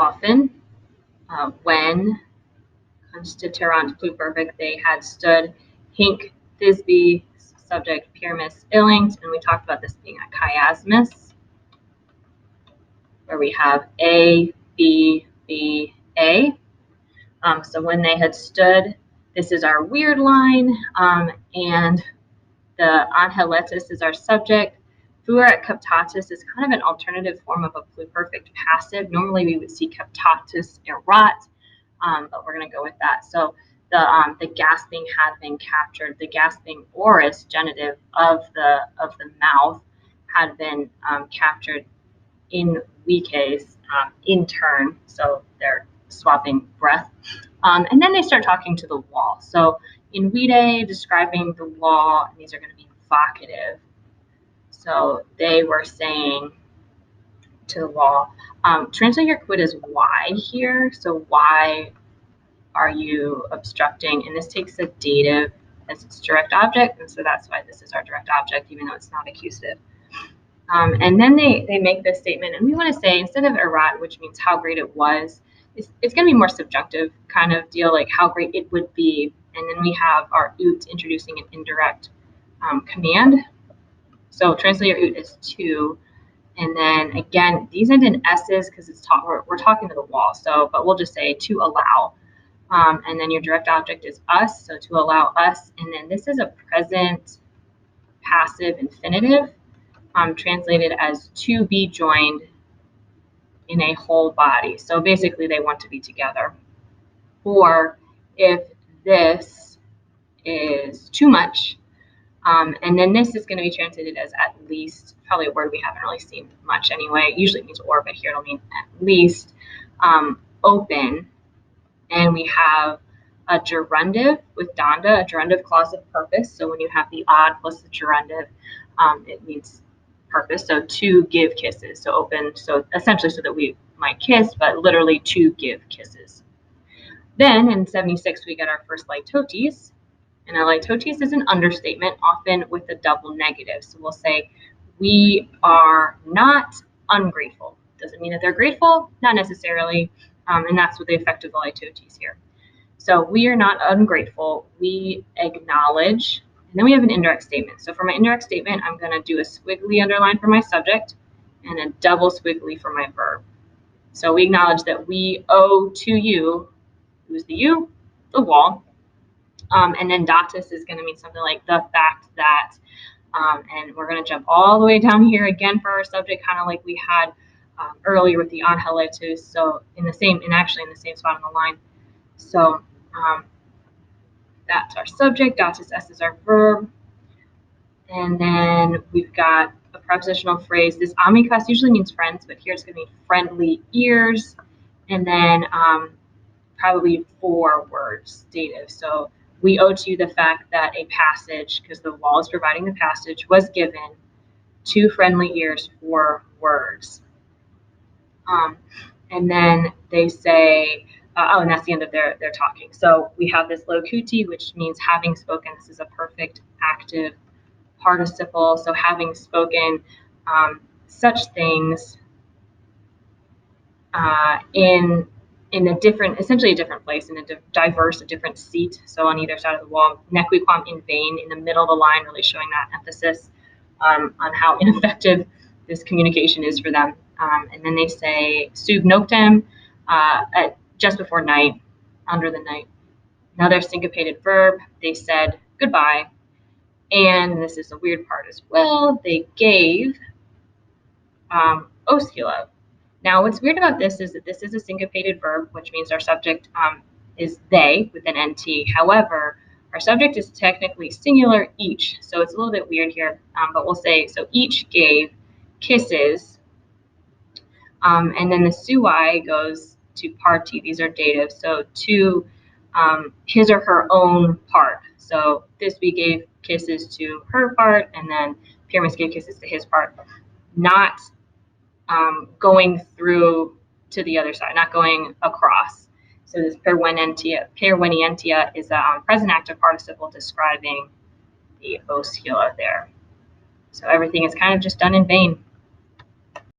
often, when constituerant pluperfect, they had stood, hinc, Thisbe, subject, Pyramus, illinct, and we talked about this being a chiasmus, where we have A, B, B, A. So when they had stood, this is our weird line, and the anheletus is our subject. Fuerat captatus is kind of an alternative form of a pluperfect passive. Normally we would see captatus erat, but we're going to go with that. So the gasping had been captured. The gasping oris genitive of the mouth had been captured in we case in turn. So they're swapping breath. And then they start talking to the wall. So in vide, describing the wall, and these are going to be vocative. So they were saying to the wall, translate your quid as why here. So why are you obstructing? And this takes a dative as its direct object, and so that's why this is our direct object, even though it's not accusative. And then they make this statement, and we want to say, instead of erat, which means how great it was, it's going to be more subjunctive kind of deal, like how great it would be. And then we have our ut introducing an indirect command. So translate your ut as to, and then again, these end in s's because we're talking to the wall. So, but we'll just say to allow. And then your direct object is us, so to allow us. And then this is a present passive infinitive, translated as to be joined in a whole body. So basically they want to be together. Or if this is too much, and then this is going to be translated as at least, probably a word we haven't really seen much anyway. Usually it means or, but here it'll mean at least, open. And we have a gerundive with donda, a gerundive clause of purpose. So when you have the odd plus the gerundive, it means purpose. So to give kisses. So open, so essentially so that we might kiss, but literally to give kisses. Then in 76, we get our first litotes. And a litotes is an understatement, often with a double negative. So we'll say, we are not ungrateful. Doesn't mean that they're grateful, not necessarily. And that's what the effect of the litotes here. So we are not ungrateful. We acknowledge, and then we have an indirect statement. So for my indirect statement, I'm going to do a squiggly underline for my subject and a double squiggly for my verb. So we acknowledge that we owe to you, who's the you? The wall. And then datus is going to mean something like the fact that, and we're going to jump all the way down here again for our subject, kind of like we had earlier with the anheletus. So actually in the same spot on the line. So that's our subject, datus s is our verb. And then we've got a prepositional phrase. This amicus usually means friends, but here it's going to mean friendly ears. And then probably 4 words, dative. So we owe to you the fact that a passage, because the wall is providing the passage, was given to friendly ears 4 words. And then they say, and that's the end of their talking. So we have this locuti, which means having spoken. This is a perfect active participle. So having spoken such things in a different, essentially a different place, in a diverse, a different seat. So on either side of the wall, nequiquam in vain, in the middle of the line, really showing that emphasis on how ineffective this communication is for them. And then they say sub noctem, at just before night, under the night. Another syncopated verb. They said goodbye. And this is the weird part as well. They gave oscula. Now, what's weird about this is that this is a syncopated verb, which means our subject is they with an NT. However, our subject is technically singular each. So it's a little bit weird here, but we'll say, so each gave kisses. And then the sui goes to party. These are dative. So to his or her own part. So Thisbe gave kisses to her part, and then Pyramus gave kisses to his part. Not going through to the other side, not going across. So this pervenientia is a present active participle describing the oscula there. So everything is kind of just done in vain.